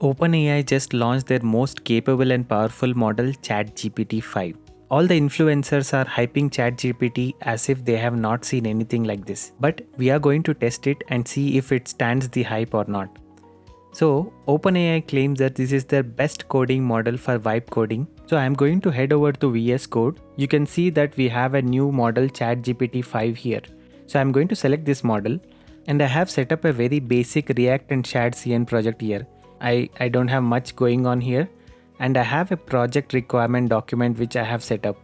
OpenAI just launched their most capable and powerful model, ChatGPT-5. All the influencers are hyping ChatGPT as if they have not seen anything like this. But we are going to test it and see if it stands the hype or not. So, OpenAI claims that this is their best coding model for vibe coding. So, I am going to head over to VS Code. You can see that we have a new model, ChatGPT-5 here. So, I am going to select this model and I have set up a very basic React and shadcn project here. I don't have much going on here, and I have a project requirement document which I have set up.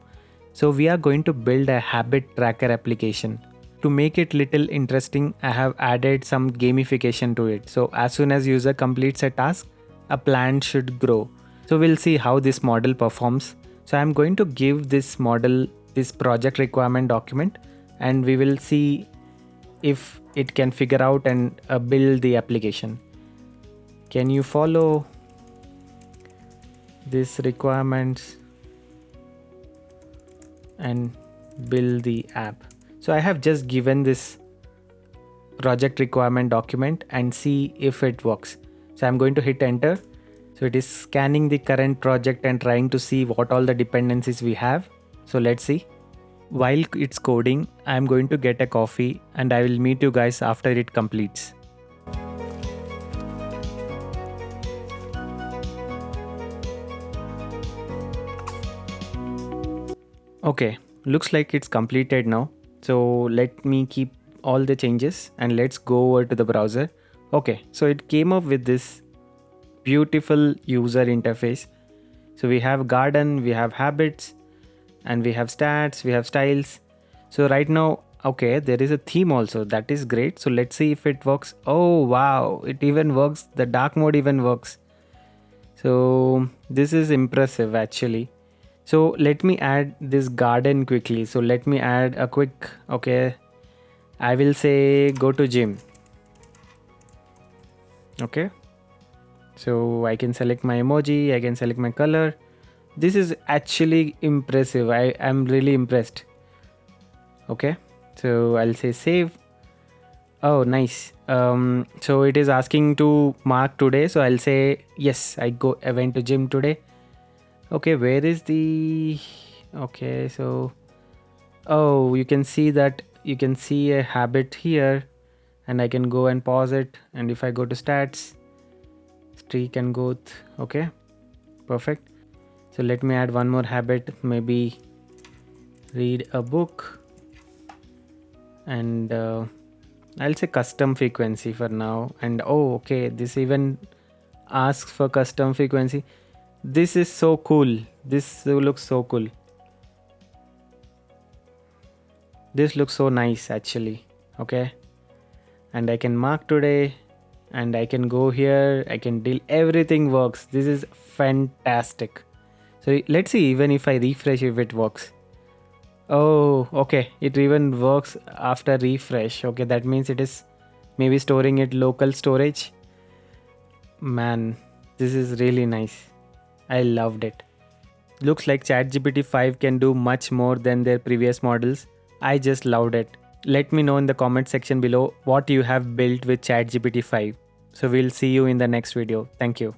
So we are going to build a habit tracker application. To make it little interesting, I have added some gamification to it. So as soon as user completes a task, a plant should grow. So we'll see how this model performs. So I'm going to give this model this project requirement document, and we will see if it can figure out and build the application. Can you follow these requirements and build the app? So I have just given this project requirement document and see if it works. So I'm going to hit enter. So it is scanning the current project and trying to see what all the dependencies we have. So let's see. While it's coding, I'm going to get a coffee and I will meet you guys after it completes. Okay, looks like it's completed now. So let me keep all the changes and let's go over to the browser. Okay, so it came up with this beautiful user interface. So we have garden, we have habits, and we have stats, we have styles. So right now, okay, there is a theme also. That is great. So let's see if it works. Oh wow, it even works. The dark mode even works. So this is impressive actually. So let me add this garden quickly. So let me add a quick, okay, I will say go to gym. Okay. So I can select my emoji, I can select my color. This is actually impressive. I am really impressed. Okay. So I'll say save. Oh, nice. So it is asking to mark today. So I'll say yes, I went to gym today. Okay, where is the, okay, so, oh, you can see that you can see a habit here and I can go and pause it. And if I go to stats, streak and growth, okay, perfect. So let me add one more habit, maybe read a book, and I'll say custom frequency for now. And oh, okay, this even asks for custom frequency. This is so cool. This looks so cool. This looks so nice actually. Okay. And I can mark today and I can go here. I can deal. Everything works. This is fantastic. So let's see even if I refresh if it works. Oh, okay. It even works after refresh. Okay. That means it is maybe storing it local storage. Man, this is really nice. I loved it. Looks like ChatGPT 5 can do much more than their previous models. I just loved it. Let me know in the comment section below what you have built with ChatGPT 5. So we'll see you in the next video. Thank you.